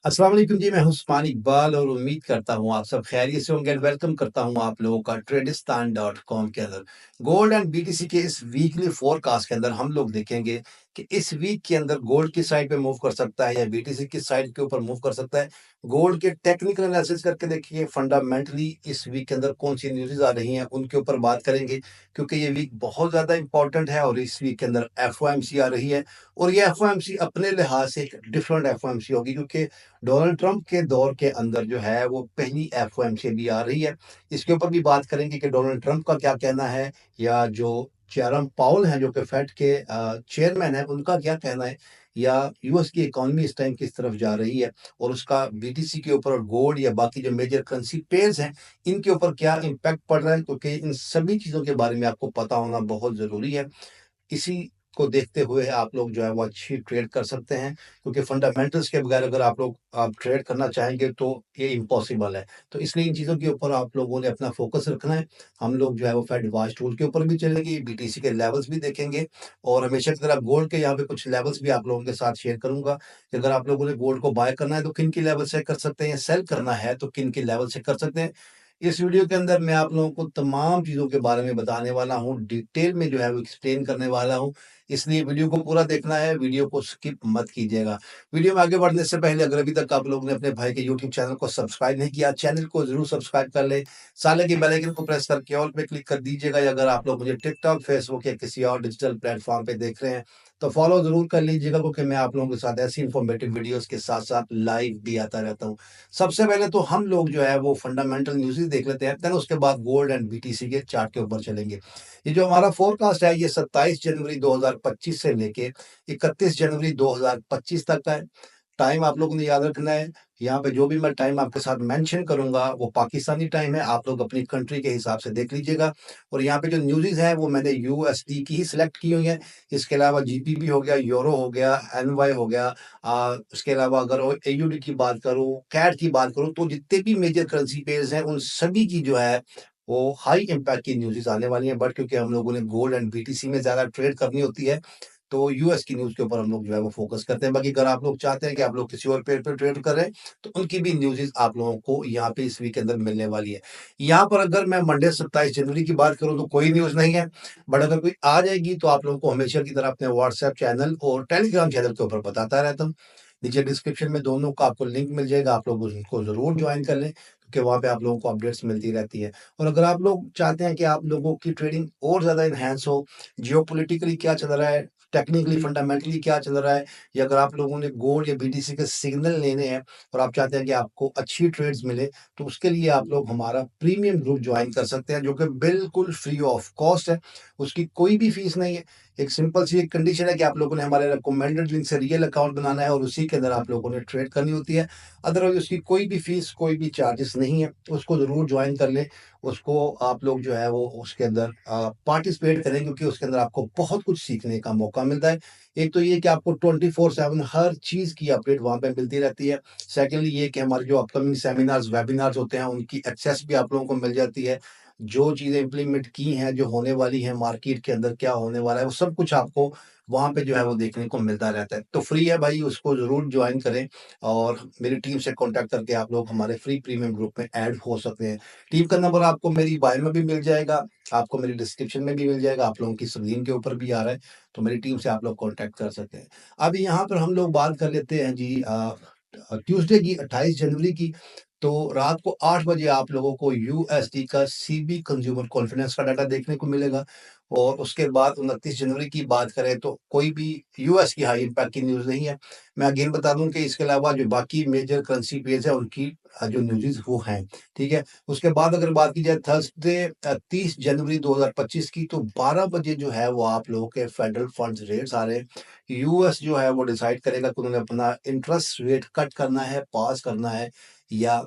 अस्सलाम वालेकुम जी, मैं हूं उस्मान इकबाल और उम्मीद करता हूं आप सब खैरियत से होंगे एंड वेलकम करता हूं आप लोगों का ट्रेडिस्तान.com के अंदर। गोल्ड एंड बीटीसी के इस वीकली फोरकास्ट के अंदर हम लोग देखेंगे कि इस वीक के अंदर गोल्ड की साइड पे मूव कर सकता है या बीटीसी की साइड के ऊपर मूव कर सकता है। गोल्ड के टेक्निकल एनालिसिस करके देखिए फंडामेंटली इस वीक के अंदर कौन सी न्यूज़ आ रही हैं उनके ऊपर बात करेंगे, क्योंकि ये वीक बहुत ज़्यादा इंपॉर्टेंट है और इस वीक के अंदर एफओएमसी आ रही है। और ये एफओएमसी अपने लिहाज से एक डिफरेंट एफओएमसी होगी, क्योंकि डोनाल्ड ट्रंप के दौर के अंदर जो है वो पहली एफओएमसी भी आ रही है। इसके ऊपर भी बात करेंगे कि डोनाल्ड ट्रंप का क्या कहना है, या जो जेरम पाउल हैं जो कि फेड के चेयरमैन हैं उनका क्या कहना है, या यूएस की इकोनॉमी इस टाइम किस तरफ जा रही है और उसका बीटीसी के ऊपर और गोल्ड या बाकी जो मेजर करेंसी पेयर्स हैं इनके ऊपर क्या इम्पैक्ट पड़ रहा है, क्योंकि इन सभी चीज़ों के बारे में आपको पता होना बहुत ज़रूरी है। इसी को देखते हुए आप लोग जो है वो अच्छी ट्रेड कर सकते हैं, क्योंकि फंडामेंटल्स के बगैर अगर आप ट्रेड करना चाहेंगे तो ये इम्पॉसिबल है। तो इसलिए इन चीज़ों के ऊपर आप लोगों ने अपना फोकस रखना है। हम लोग जो है वो फेड वाच टूल के ऊपर भी चलेंगे, बीटीसी के लेवल्स भी देखेंगे और हमेशा की तरह गोल्ड के यहाँ पे कुछ लेवल्स भी आप लोगों के साथ शेयर करूँगा कि अगर आप लोगों ने गोल्ड को बाय करना है तो किन की लेवल से कर सकते हैं, या सेल करना है तो किन की लेवल से कर सकते हैं। इस वीडियो के अंदर मैं आप लोगों को तमाम चीज़ों के बारे में बताने वाला हूँ, डिटेल में जो है वो एक्सप्लेन करने वाला हूँ। इसलिए वीडियो को पूरा देखना है, वीडियो को स्किप मत कीजिएगा। वीडियो में आगे बढ़ने से पहले अगर अभी तक आप लोगों ने अपने भाई के यूट्यूब चैनल को सब्सक्राइब नहीं किया, चैनल को ज़रूर सब्सक्राइब कर लें। साले के बेल आइकन को प्रेस करके ऑल पे क्लिक कर दीजिएगा, या अगर आप लोग मुझे टिकटॉक, फेसबुक या किसी और डिजिटल प्लेटफ़ॉर्म पे देख रहे हैं, तो फॉलो ज़रूर कर लीजिएगा, क्योंकि मैं आप लोगों के साथ ऐसी इन्फॉर्मेटिव वीडियोज़ के साथ-साथ लाइव भी आता रहता हूँ। सबसे पहले तो हम लोग जो है वो फंडामेंटल न्यूज़ देख लेते हैं, देन उसके बाद गोल्ड एंड बीटीसी के चार्ट के ऊपर चलेंगे। ये जो हमारा फोरकास्ट है ये 27 जनवरी 2025 से लेके 31 जनवरी 2025 तक का है। टाइम आप लोगों ने याद रखना है। यहाँ पे जो भी मैं टाइम आपके साथ मेंशन करूँगा वो पाकिस्तानी टाइम है, आप लोग अपनी कंट्री के हिसाब से देख लीजिएगा। और यहाँ पे जो न्यूज़ेज़ हैं वो मैंने यूएसडी की ही सिलेक्ट की हुई हैं। इसके अलावा जीबीपी हो गया, यूरो हो गया, एनवाई हो गया। उसके अलावा अगर एयूडी की बात करूँ, कैड की बात करूँ, तो जितने भी मेजर करेंसी पेयर्स हैं उन सभी की जो है वो हाई इम्पैक्ट की न्यूज़ेज़ आने वाली हैं। बट क्योंकि हम लोगों ने गोल्ड एंड बीटीसी में ज़्यादा ट्रेड करनी होती है, तो यूएस की न्यूज़ के ऊपर हम लोग जो है वो फ़ोकस करते हैं। बाकी अगर आप लोग चाहते हैं कि आप लोग किसी और पेयर पे ट्रेड करें, तो उनकी भी न्यूज़ेज़ आप लोगों को यहाँ पे इस वीक के अंदर मिलने वाली है। यहाँ पर अगर मैं मंडे 27 जनवरी की बात करूँ तो कोई न्यूज़ नहीं है, बट अगर कोई आ जाएगी तो आप लोगों को हमेशा की तरह अपने व्हाट्सएप चैनल और टेलीग्राम चैनल के ऊपर बताता रहता हूँ। नीचे डिस्क्रिप्शन में दोनों का आपको लिंक मिल जाएगा, आप लोग उनको ज़रूर जॉइन कर लें, क्योंकि वहाँ पे आप लोगों को अपडेट्स मिलती रहती है। और अगर आप लोग चाहते हैं कि आप लोगों की ट्रेडिंग और ज़्यादा एनहांस हो, जियोपॉलिटिकली क्या चल रहा है, टेक्निकली फंडामेंटली क्या चल रहा है, या अगर आप लोगों ने गोल्ड या बीटीसी के सिग्नल लेने हैं और आप चाहते हैं कि आपको अच्छी ट्रेड्स मिले, तो उसके लिए आप लोग हमारा प्रीमियम ग्रुप ज्वाइन कर सकते हैं, जो कि बिल्कुल फ्री ऑफ कॉस्ट है। उसकी कोई भी फीस नहीं है। एक सिंपल सी एक कंडीशन है कि आप लोगों ने हमारे रिकमेंडेड लिंक से रियल अकाउंट बनाना है और उसी के अंदर आप लोगों ने ट्रेड करनी होती है। अदरवाइज उसकी कोई भी फीस, कोई भी चार्जेस नहीं है। उसको ज़रूर ज्वाइन कर लें। उसको आप लोग जो है वो उसके अंदर पार्टिसिपेट करें, क्योंकि उसके अंदर आपको बहुत कुछ सीखने का मौका मिलता है। एक तो ये कि आपको 24/7 हर चीज़ की अपडेट वहाँ पे मिलती रहती है। सेकंडली ये कि हमारे जो अपकमिंग सेमिनार्स, वेबिनार्स होते हैं उनकी एक्सेस भी आप लोगों को मिल जाती है। जो चीज़ें इम्प्लीमेंट की हैं, जो होने वाली हैं, मार्केट के अंदर क्या होने वाला है, वो सब कुछ आपको वहाँ पे जो है वो देखने को मिलता रहता है। तो फ्री है भाई, उसको ज़रूर जॉइन करें और मेरी टीम से कॉन्टैक्ट करके आप लोग हमारे फ्री प्रीमियम ग्रुप में ऐड हो सकते हैं। टीम का नंबर आपको मेरी बायो में भी मिल जाएगा, आपको मेरी डिस्क्रिप्शन में भी मिल जाएगा, आप लोगों की स्क्रीन के ऊपर भी आ रहा है, तो मेरी टीम से आप लोग कॉन्टैक्ट कर सकते हैं। अभी यहाँ पर हम लोग बात कर लेते हैं जी ट्यूसडे की 28 जनवरी की। तो रात को 8 बजे आप लोगों को यूएसडी का सीबी कंज्यूमर कॉन्फिडेंस का डाटा देखने को मिलेगा। और उसके बाद 29 जनवरी की बात करें तो कोई भी यूएस की हाई इम्पैक्ट की न्यूज़ नहीं है। मैं अगेन बता दूँ कि इसके अलावा जो बाकी मेजर करेंसी पेयर्स हैं उनकी जो न्यूज़ेज़ वो हैं, ठीक है? उसके बाद अगर बात की जाए थर्सडे 30 जनवरी 2025 की, तो 12 बजे जो है वो आप लोगों के फेडरल फंड्स रेट्स आ रहे हैं। यूएस जो है वो डिसाइड करेगा कि उन्होंने अपना इंटरेस्ट रेट कट करना है, पास करना है, या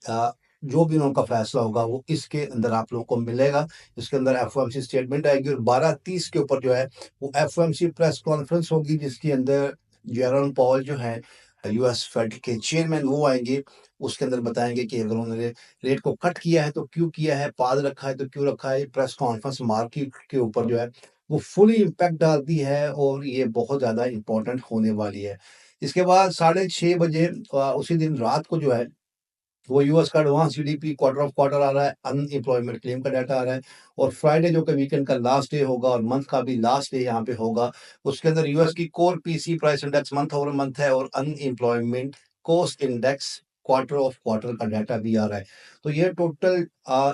अ, जो भी उनका फैसला होगा वो इसके अंदर आप लोगों को मिलेगा। इसके अंदर एफओएमसी स्टेटमेंट आएगी और 12:30 के ऊपर जो है वो एफओएमसी प्रेस कॉन्फ्रेंस होगी, जिसके अंदर जेरोम पॉल जो है यूएस फेड के चेयरमैन वो आएंगे। उसके अंदर बताएंगे कि अगर उन्होंने रेट को कट किया है तो क्यों किया है, पास रखा है तो क्यों रखा है। प्रेस कॉन्फ्रेंस मार्केट के ऊपर जो है वो फुली इम्पैक्ट डालती है और ये बहुत ज़्यादा इंपॉर्टेंट होने वाली है। इसके बाद 6:30 बजे उसी दिन रात को जो है वो यूएस का advance GDP quarter of quarter आ रहा है, अनएम्प्लॉयमेंट क्लेम का डाटा आ रहा है और फ्राइडे जो कि वीकेंड का लास्ट डे होगा और मंथ का भी लास्ट डे यहाँ पे होगा, उसके अंदर यूएस की core PC price index month over month है और unemployment cost index quarter of quarter का डाटा भी आ रहा है। तो ये टोटल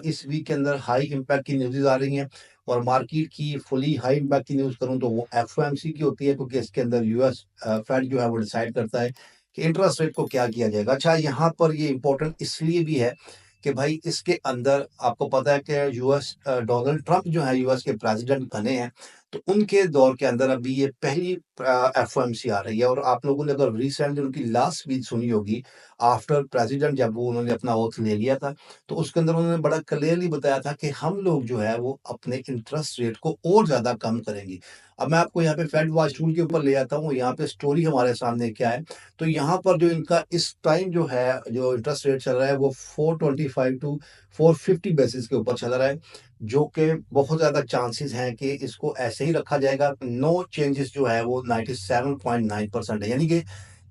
इस वीक के अंदर हाई इम्पैक्ट की न्यूज़ आ रही हैं और मार्केट की फुली हाई इम्पैक्ट की न्यूज़ करूँ तो वो एफओएमसी की होती है, क्योंकि इसके अंदर यूएस फेड जो है वो डिसाइड करता है कि इंटरेस्ट रेट को क्या किया जाएगा। अच्छा, यहाँ पर ये इम्पोर्टेंट इसलिए भी है कि भाई इसके अंदर आपको पता है कि यूएस डोनाल्ड ट्रंप जो है यूएस के प्रेसिडेंट बने हैं, तो उनके दौर के अंदर अभी ये पहली एफओएमसी आ रही है और आप लोगों ने अगर रिसेंटली उनकी लास्ट स्पीच सुनी होगी आफ्टर प्रेसिडेंट, जब वो उन्होंने अपना ओथ ले लिया था, तो उसके अंदर उन्होंने बड़ा क्लियरली बताया था कि हम लोग जो है वो अपने इंटरेस्ट रेट को और ज़्यादा कम करेंगे। अब मैं आपको यहाँ पे फेड वॉच टूल के ऊपर ले आता हूँ, यहाँ पे स्टोरी हमारे सामने क्या है। तो यहाँ पर जो इनका इस टाइम जो है जो इंटरेस्ट रेट चल रहा है वो 425 टू 450 बेसिस के ऊपर चल रहा है, जो कि बहुत ज़्यादा चांसेस हैं कि इसको ऐसे ही रखा जाएगा। नो चेंजेस जो है वो 97.9% है, यानी कि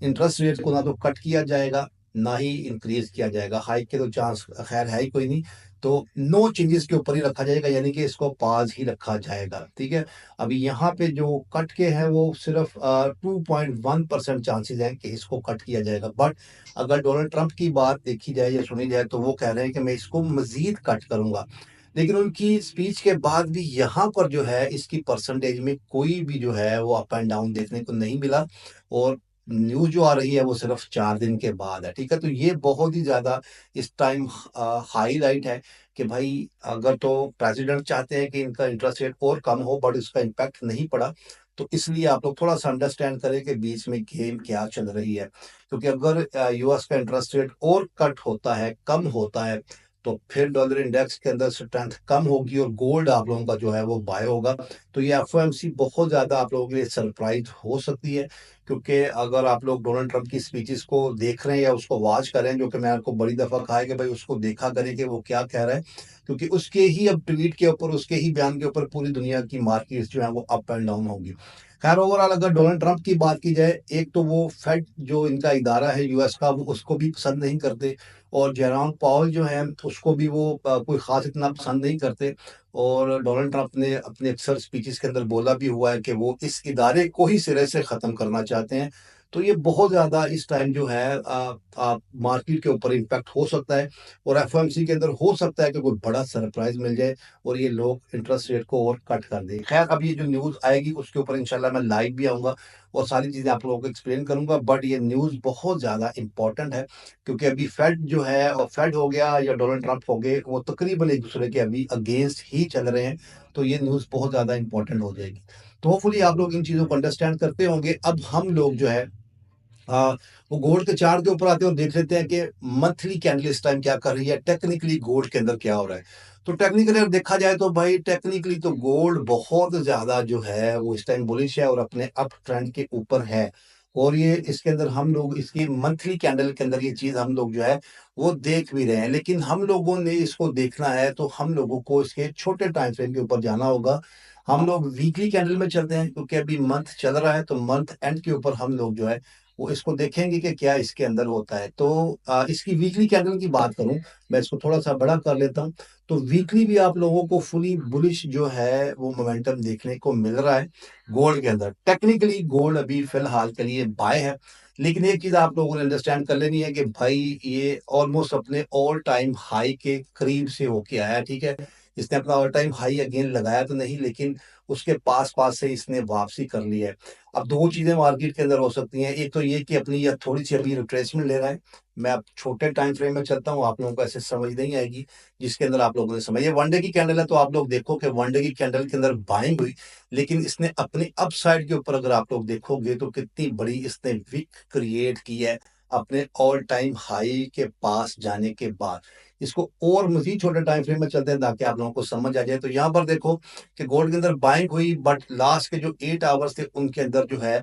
इंटरेस्ट रेट को ना तो कट किया जाएगा ना ही इंक्रीज किया जाएगा। हाइक के तो चांस खैर है ही कोई नहीं, तो नो चेंजेस के ऊपर ही रखा जाएगा, यानी कि इसको पास ही रखा जाएगा। ठीक है, अभी यहाँ पे जो कट के हैं वो सिर्फ 2.1% चांसेस हैं कि इसको कट किया जाएगा। बट अगर डोनाल्ड ट्रंप की बात देखी जाए या सुनी जाए तो वो कह रहे हैं कि मैं इसको मजीद कट करूंगा, लेकिन उनकी स्पीच के बाद भी यहाँ पर जो है इसकी परसेंटेज में कोई भी जो है वो अप एंड डाउन देखने को नहीं मिला और न्यूज़ जो आ रही है वो सिर्फ 4 दिन के बाद है। ठीक है, तो ये बहुत ही ज़्यादा इस टाइम हाईलाइट है कि भाई अगर तो प्रेसिडेंट चाहते हैं कि इनका इंटरेस्ट रेट और कम हो बट इसका इम्पैक्ट नहीं पड़ा, तो इसलिए आप लोग थोड़ा सा अंडरस्टैंड करें कि बीच में गेम क्या चल रही है। क्योंकि अगर यूएस का इंटरेस्ट रेट और कट होता है, कम होता है, तो फिर डॉलर इंडेक्स के अंदर स्ट्रेंथ कम होगी और गोल्ड आप लोगों का जो है वो बाय होगा। तो ये एफओएमसी बहुत ज़्यादा आप लोगों के लिए सरप्राइज हो सकती है, क्योंकि अगर आप लोग डोनाल्ड ट्रंप की स्पीचेस को देख रहे हैं या उसको वॉच कर रहे हैं, जो कि मैं आपको बड़ी दफ़ा कहा है कि भाई उसको देखा करें कि वो क्या कह रहा है, क्योंकि उसके ही अब ट्वीट के ऊपर, उसके ही बयान के ऊपर पूरी दुनिया की मार्केट्स जो है वो अप एंड डाउन होगी। खैर ओवरऑल अगर डोनाल्ड ट्रंप की बात की जाए, एक तो वो फेड जो इनका इदारा है यूएस का वो उसको भी पसंद नहीं करते और जेरोम पावल जो है उसको भी वो कोई ख़ास इतना पसंद नहीं करते। और डोनाल्ड ट्रंप ने अपने अक्सर स्पीचेस के अंदर बोला भी हुआ है कि वो इस इदारे को ही सिरे से ख़त्म करना चाहते हैं। तो ये बहुत ज़्यादा इस टाइम जो है मार्केट के ऊपर इम्पैक्ट हो सकता है और एफओएमसी के अंदर हो सकता है कि कोई बड़ा सरप्राइज मिल जाए और ये लोग इंटरेस्ट रेट को और कट कर दें। खैर अब ये जो न्यूज़ आएगी उसके ऊपर इंशाल्लाह मैं लाइव भी आऊँगा और सारी चीज़ें आप लोगों को एक्सप्लेन करूँगा, बट ये न्यूज़ बहुत ज़्यादा इंपॉर्टेंट है, क्योंकि अभी फेड जो है और फेड हो गया या डोनाल्ड ट्रंप हो गए, वो तकरीबन एक दूसरे के अभी अगेंस्ट ही चल रहे हैं। तो ये न्यूज़ बहुत ज़्यादा इंपॉर्टेंट हो जाएगी। तो होपफुली आप लोग इन चीज़ों को अंडरस्टैंड करते होंगे। अब हम लोग जो है वो गोल्ड के चार्ट के ऊपर आते हैं और देख लेते हैं कि मंथली कैंडल इस टाइम क्या कर रही है, टेक्निकली गोल्ड के अंदर क्या हो रहा है। तो टेक्निकली अगर देखा जाए तो भाई टेक्निकली तो गोल्ड बहुत ज़्यादा जो है वो इस टाइम बुलिश है और अपने अप ट्रेंड के ऊपर है। और ये इसके अंदर हम लोग इसकी मंथली कैंडल के अंदर ये चीज़ हम लोग जो है वो देख भी रहे हैं, लेकिन हम लोगों ने इसको देखना है तो हम लोगों को इसके छोटे टाइम फ्रेम के ऊपर जाना होगा। हम लोग वीकली कैंडल में चलते हैं क्योंकि अभी मंथ चल रहा है, तो मंथ एंड के ऊपर हम लोग जो है वो इसको देखेंगे कि क्या इसके अंदर होता है। तो इसकी वीकली कैंडल की बात करूं, मैं इसको थोड़ा सा बड़ा कर लेता हूं, तो वीकली भी आप लोगों को फुली बुलिश जो है वो मोमेंटम देखने को मिल रहा है गोल्ड के अंदर। टेक्निकली गोल्ड अभी फिलहाल के लिए बाय है, लेकिन एक चीज आप लोगों ने अंडरस्टैंड कर लेनी है कि भाई ये ऑलमोस्ट अपने ऑल टाइम हाई के करीब से होके आया है। ठीक है, इसने अपना ऑल टाइम हाई अगेन लगाया तो नहीं, लेकिन उसके पास पास से इसने वापसी कर ली है। अब दो चीजें मार्केट के अंदर हो सकती हैं, एक तो ये कि अपनी यह थोड़ी सी अभी रिट्रेसमेंट ले रहा है। मैं अब छोटे टाइम फ्रेम में चलता हूँ, आप लोगों को ऐसे समझ नहीं आएगी जिसके अंदर आप लोगों ने समझ। ये वन डे की कैंडल है, तो आप लोग देखो कि वन डे की कैंडल के अंदर बाइंग हुई, लेकिन इसने अपने अप साइड के ऊपर अगर आप लोग देखोगे तो कितनी बड़ी इसने विक क्रिएट की है अपने ऑल टाइम हाई के पास जाने के बाद। इसको और मजीद छोटे टाइम फ्रेम में चलते हैं ताकि आप लोगों को समझ आ जाए। तो यहाँ पर देखो कि गोल्ड के अंदर बाइंग हुई, बट लास्ट के जो 8 आवर्स थे उनके अंदर जो है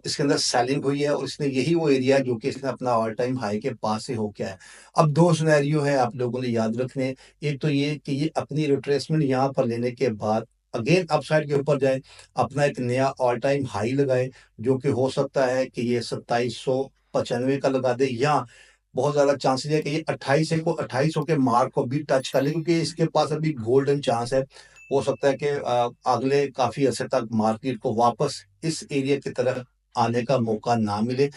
इसके अंदर सेलिंग हुई है और इसने यही वो एरिया जो कि इसने अपना ऑल टाइम हाई के पास से होके आया। अब दो सिनेरियो है आप लोगों ने याद रखने। एक तो ये कि ये अपनी रिट्रेसमेंट यहाँ पर लेने के बाद अगेन अपसाइड के ऊपर जाए, अपना एक नया ऑल टाइम हाई लगाए, जो कि हो सकता है कि ये 2795 का लगा दे, या बहुत ज़्यादा चांसेस है कि ये 2800 के मार्क को भी टच कर ले, क्योंकि इसके पास अभी गोल्डन चांस है। हो सकता है कि अगले काफ़ी अर्से तक मार्केट को वापस इस एरिया की तरफ आने का मौका ना मिले।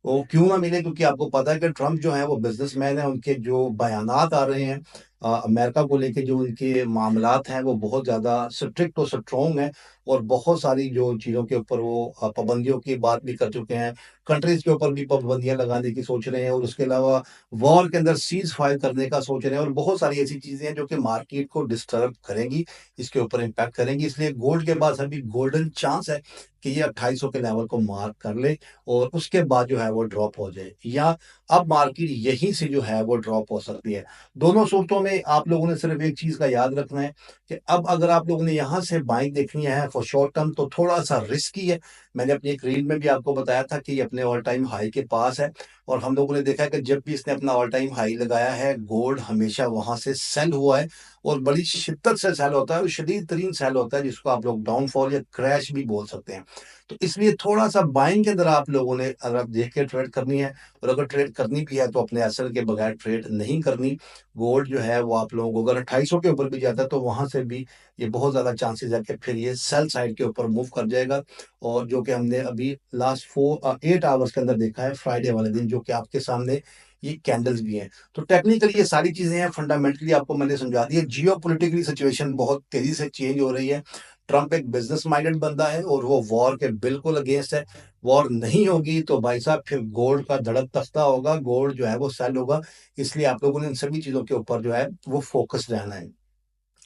वो क्यों ना मिले, क्योंकि आपको पता है कि ट्रम्प जो है वो बिजनेसमैन है, उनके जो बयानात आ रहे हैं अमेरिका को लेके, जो उनके मामलात हैं वो बहुत ज़्यादा स्ट्रिक्ट और स्ट्रॉन्ग हैं, और बहुत सारी जो चीज़ों के ऊपर वो पाबंदियों की बात भी कर चुके हैं, कंट्रीज़ के ऊपर भी पाबंदियाँ लगाने की सोच रहे हैं, और उसके अलावा वॉर के अंदर सीज़ फायर करने का सोच रहे हैं, और बहुत सारी ऐसी चीज़ें हैं जो कि मार्केट को डिस्टर्ब करेंगी, इसके ऊपर इम्पैक्ट करेंगी। इसलिए गोल्ड के पास अभी गोल्डन चांस है कि ये 2800 के लेवल को मार्क कर ले, और उसके बाद जो है वो ड्रॉप हो जाए, या अब मार्केट यहीं से जो है वो ड्रॉप हो सकती है। दोनों सूरतों में आप लोगों ने सिर्फ एक चीज़ का याद रखना है कि अब अगर आप लोगों ने यहाँ से बाइंग देखनी है फॉर शॉर्ट टर्म, तो थोड़ा-सा रिस्की है। मैंने अपनी एक रील में भी आपको बताया था कि ये अपने ऑल टाइम हाई के पास है, और हम लोगों ने देखा है कि जब भी इसने अपना ऑल टाइम हाई लगाया है, गोल्ड हमेशा वहाँ से सेल हुआ है, और बड़ी शिद्दत से सेल होता है, और शदीद तरीन सेल होता है, जिसको आप लोग डाउनफॉल या क्रैश भी बोल सकते हैं। तो इसलिए थोड़ा-सा बाइंग के अंदर आप लोगों ने अगर आप देख के ट्रेड करनी है, और अगर ट्रेड करनी भी है तो अपने एसेट के बगैर ट्रेड नहीं करनी। गोल्ड जो है वो आप लोगों को अगर 2800 के ऊपर भी जाता है, तो वहाँ से भी ये बहुत ज़्यादा चांसेस है कि फिर ये सेल साइड के ऊपर मूव कर जाएगा, और जो कि हमने अभी लास्ट 8 आवर्स के अंदर देखा है, फ्राइडे वाले दिन, जो कि आपके सामने ये कैंडल्स भी हैं। तो टेक्निकली ये सारी चीज़ें हैं, फंडामेंटली आपको मैंने समझा दी है। जियोपॉलिटिकली सिचुएशन बहुत तेज़ी से चेंज हो रही है। ट्रम्प एक बिज़नेस माइंडेड बंदा है, और वो वॉर के बिल्कुल अगेंस्ट है। वॉर नहीं होगी तो भाई साहब फिर गोल्ड का धड़क तख्ता होगा, गोल्ड जो है वो सेल होगा। इसलिए आप लोगों ने इन सभी चीज़ों के ऊपर जो है वो फ़ोकस्ड रहना है।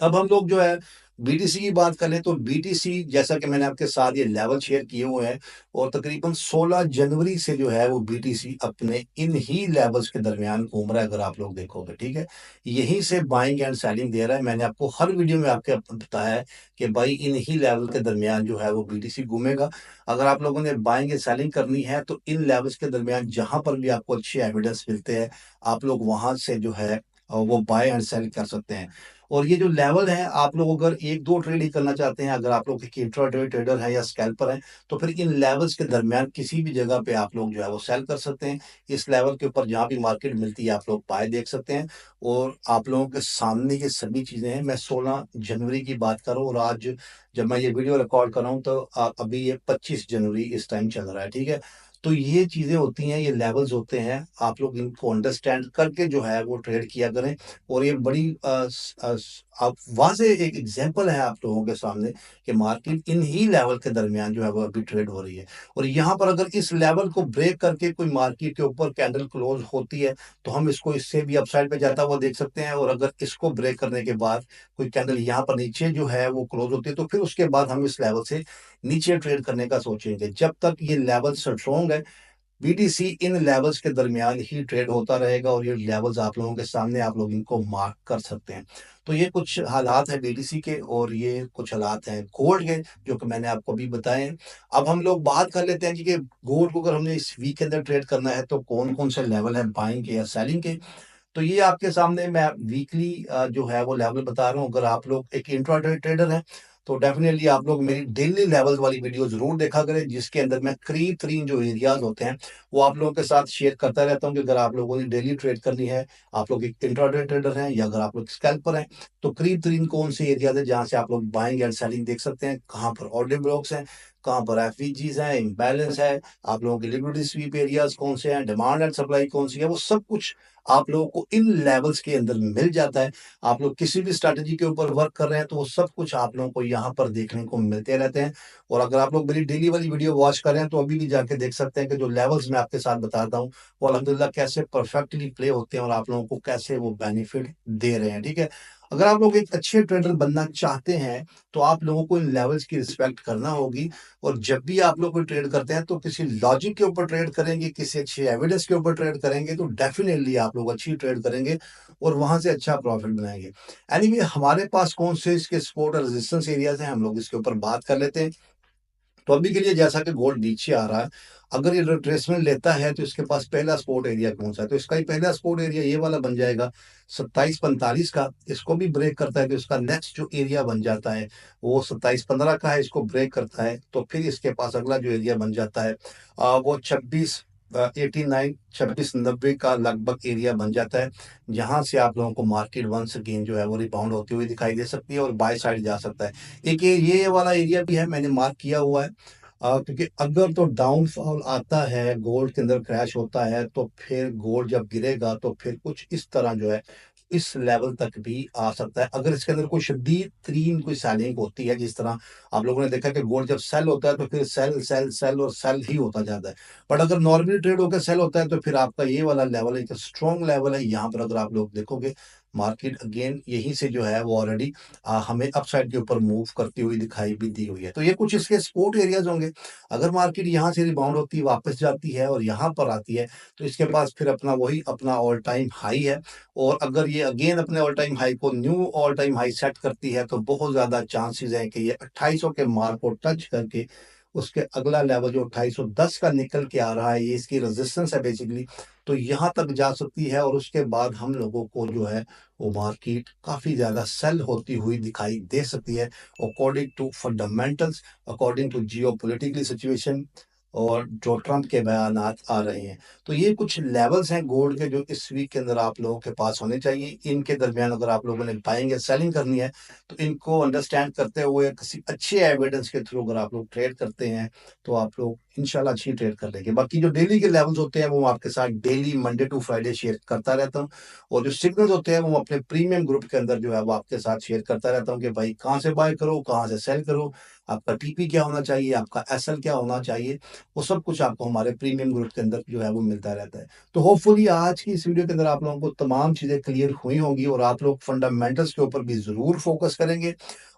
अब हम लोग जो है बीटीसी की बात करें, तो बीटीसी जैसा कि मैंने आपके साथ ये लेवल शेयर किए हुए हैं, और तकरीबन 16 जनवरी से जो है वो बीटीसी अपने इन ही लेवल्स के दरमियान घूम रहा है, अगर आप लोग देखोगे, ठीक है। यहीं से बाइंग एंड सेलिंग दे रहा है। मैंने आपको हर वीडियो में आपके बताया है कि भाई इन ही लेवल के दरमियान जो है वो बीटीसी घूमेगा। अगर आप लोगों ने बाइंग एंड सेलिंग करनी है, तो इन लेवल्स के दरमियान जहां पर भी आपको अच्छे एविडेंस मिलते हैं, आप लोग वहां से जो है वो बाय एंड सेल कर सकते हैं। और ये जो लेवल है, आप लोग अगर 1-2 ट्रेड ही करना चाहते हैं, अगर आप लोग एक इंट्राडे ट्रेडर हैं या स्कैल्पर हैं, तो फिर इन लेवल्स के दरमियान किसी भी जगह पे आप लोग जो है वो सेल कर सकते हैं। इस लेवल के ऊपर जहाँ भी मार्केट मिलती है, आप लोग बाय देख सकते हैं, और आप लोगों के सामने ये सभी चीज़ें हैं। मैं 16 जनवरी की बात कर रहा हूँ, और आज जब मैं ये वीडियो रिकॉर्ड कर रहा हूँ, तो अभी ये 25 जनवरी इस टाइम चल रहा है, ठीक है? तो ये चीज़ें होती हैं, ये लेवल्स होते हैं, आप लोग इनको अंडरस्टैंड करके जो है वो ट्रेड किया करें। और ये बड़ी आप वाज़ेह एक एग्ज़ाम्पल है आप लोगों के सामने कि मार्केट इन ही लेवल के दरमियान जो है वो अभी ट्रेड हो रही है। और यहाँ पर अगर इस लेवल को ब्रेक करके कोई मार्केट के ऊपर कैंडल क्लोज़ होती है, तो हम इसको इससे भी अपसाइड पे जाता हुआ देख सकते हैं, और अगर इसको ब्रेक करने के बाद कोई कैंडल यहाँ पर नीचे जो है वो क्लोज़ होती है, तो फिर उसके बाद हम इस लेवल से नीचे ट्रेड करने का सोचेंगे। जब तक ये लेवल स्ट्रॉन्ग है, बीटीसी इन लेवल्स के दरमियान ही ट्रेड होता रहेगा, और ये लेवल्स आप लोगों के सामने, आप लोग इनको मार्क कर सकते हैं। तो ये कुछ हालात हैं बीटीसी के, और ये कुछ हालात हैं गोल्ड के, जो कि मैंने आपको अभी बताए हैं। अब हम लोग बात कर लेते हैं जी कि गोल्ड को अगर हमने इस वीक के अंदर ट्रेड करना है, तो कौन-कौन से लेवल हैं बाइंग के या सेलिंग के। तो ये आपके सामने मैं वीकली जो है वो लेवल बता रहा हूँ। अगर आप लोग एक इंट्राडे ट्रेडर हैं, तो डेफिनिटली आप लोग मेरी डेली लेवल्स वाली वीडियो ज़रूर देखा करें, जिसके अंदर मैं करीब-तरीन जो एरियाज़ होते हैं, वो आप लोगों के साथ शेयर करता रहता हूँ कि अगर आप लोगों ने डेली ट्रेड करनी है, आप लोग एक इंट्राडे ट्रेडर हैं या अगर आप लोग स्कैल्पर हैं, तो करीब-तरीन कौन से एरियाज़ हैं जहाँ से आप लोग बाइंग एंड सेलिंग देख सकते हैं, कहाँ पर ऑर्डर ब्लॉक्स हैं, कहाँ पर एफवीजीज़ हैं, इम्बैलेंस है, आप लोगों के लिक्विडिटी स्वीप एरियाज़ कौन से हैं, डिमांड एंड सप्लाई कौन सी है, वो सब कुछ आप लोगों को इन लेवल्स के अंदर मिल जाता है। आप लोग किसी भी स्ट्रैटेजी के ऊपर वर्क कर रहे हैं, तो वो सब कुछ आप लोगों को यहाँ पर देखने को मिलते रहते हैं। और अगर आप लोग मेरी डेली वाली वीडियो वॉच कर रहे हैं, तो अभी भी जाके देख सकते हैं कि जो लेवल्स मैं आपके साथ बताता हूँ, वो अल्हम्दुलिल्लाह कैसे परफेक्टली प्ले होते हैं, और आप लोगों को कैसे वो बेनिफिट दे रहे हैं, ठीक है? अगर आप लोग एक अच्छे ट्रेडर बनना चाहते हैं, तो आप लोगों को इन लेवल्स की रिस्पेक्ट करना होगी, और जब भी आप लोग कोई ट्रेड करते हैं, तो किसी लॉजिक के ऊपर ट्रेड करेंगे, किसी अच्छे एविडेंस के ऊपर ट्रेड करेंगे, तो डेफिनेटली आप लोग अच्छी ट्रेड करेंगे, और वहां से अच्छा प्रॉफिट बनाएंगे। एनीवे, हमारे पास कौन से इसके सपोर्ट और रेजिस्टेंस एरियाज हैं, हम लोग इसके ऊपर बात कर लेते हैं। तो अभी के लिए जैसा कि गोल्ड नीचे आ रहा है, अगर ये रिट्रेसमेंट लेता है तो इसके पास पहला सपोर्ट एरिया कौन-सा है? तो इसका ही पहला सपोर्ट एरिया ये वाला बन जाएगा 2745 का। इसको भी ब्रेक करता है तो इसका नेक्स्ट जो एरिया बन जाता है वो 2715 का है, इसको ब्रेक करता है तो फिर इसके पास अगला जो एरिया बन जाता है वो 89 2690 का लगभग एरिया बन जाता है। जहाँ से आप लोगों को मार्केट वंस अगेन जो है वो रिबाउंड होती हुई दिखाई दे सकती है और बाय साइड जा सकता है। एक ये वाला एरिया भी है, मैंने मार्क किया हुआ है। क्योंकि अगर तो डाउनफॉल आता है, गोल्ड के अंदर क्रैश होता है, तो फिर गोल्ड जब गिरेगा तो फिर कुछ इस तरह जो है, इस लेवल तक भी आ सकता है। अगर इसके अंदर कोई शदीद तरीन कोई सेलिंग होती है, जिस तरह आप लोगों ने देखा कि गोल्ड जब सेल होता है तो फिर सेल, सेल, सेल और सेल ही होता जाता है। बट अगर नॉर्मली ट्रेड होकर सेल होता है तो फिर आपका ये वाला लेवल एक स्ट्रॉन्ग लेवल है। यहाँ पर अगर आप लोग देखोगे मार्केट अगेन यहीं से जो है वो ऑलरेडी हमें अपसाइड के ऊपर मूव करती हुई दिखाई भी दी हुई है। तो ये कुछ इसके सपोर्ट एरियाज़ होंगे। अगर मार्केट यहाँ से रिबाउंड होती है, वापस जाती है और यहाँ पर आती है, तो इसके पास फिर अपना वही अपना ऑल टाइम हाई है। और अगर ये अगेन अपने ऑल टाइम हाई को knew all time high set करती है, तो बहुत ज़्यादा चांसेस हैं कि ये 2800 के मार्क को टच करके उसके अगला लेवल जो 2810 का निकल के आ रहा है, ये इसकी रेजिस्टेंस है बेसिकली, तो यहाँ तक जा सकती है और उसके बाद हम लोगों को जो है वो मार्केट काफ़ी ज़्यादा सेल होती हुई दिखाई दे सकती है according to fundamentals, according to geopolitical situation और जो ट्रंप के बयानात आ रहे हैं। तो ये कुछ लेवल्स हैं गोल्ड के जो इस वीक के अंदर आप लोगों के पास होने चाहिए। इनके दरमियान अगर आप लोगों ने बाइंग या सेलिंग करनी है, तो इनको अंडरस्टैंड करते हुए किसी अच्छे एविडेंस के थ्रू अगर आप लोग ट्रेड करते हैं, तो आप लोग इंशाल्लाह अच्छी ट्रेड कर लेंगे। बाकी जो डेली के लेवल्स होते हैं वो आपके साथ daily Monday to Friday share करता रहता हूँ और जो सिग्नल्स होते हैं वो अपने प्रीमियम ग्रुप के अंदर जो है वो आपके साथ शेयर करता रहता हूँ कि भाई कहाँ से बाय करो, कहाँ से सेल करो, आपका टीपी क्या होना चाहिए, आपका एसएल क्या होना चाहिए, वो सब कुछ आपको हमारे प्रीमियम ग्रुप के अंदर जो है वो मिलता रहता है। तो होपफुली आज की इस वीडियो के अंदर आप लोगों को तमाम चीज़ें क्लियर हुई होंगी और आप लोग फंडामेंटल्स के ऊपर भी ज़रूर फोकस करेंगे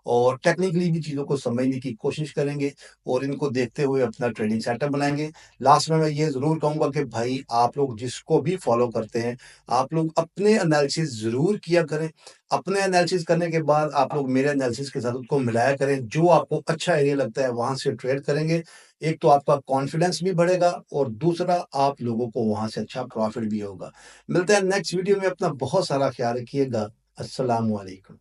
और टेक्निकली भी चीज़ों को समझने की कोशिश करेंगे और इनको देखते हुए अपना ट्रेडिंग सेटअप बनाएँगे। लास्ट में मैं ये ज़रूर कहूँगा कि भाई आप लोग जिसको भी फॉलो करते हैं, आप लोग अपने एनालिसिस ज़रूर किया करें। अपने एनालिसिस करने के बाद आप लोग मेरे एनालिसिस के साथ उसको मिलाया करें। जो आपको अच्छा एरिया लगता है वहाँ से ट्रेड करेंगे। एक तो आपका कॉन्फिडेंस भी बढ़ेगा और दूसरा आप लोगों को वहाँ से अच्छा प्रॉफिट भी होगा। मिलते हैं नेक्स्ट वीडियो में, अपना बहुत सारा ख्याल रखिएगा। अस्सलामु अलैकुम।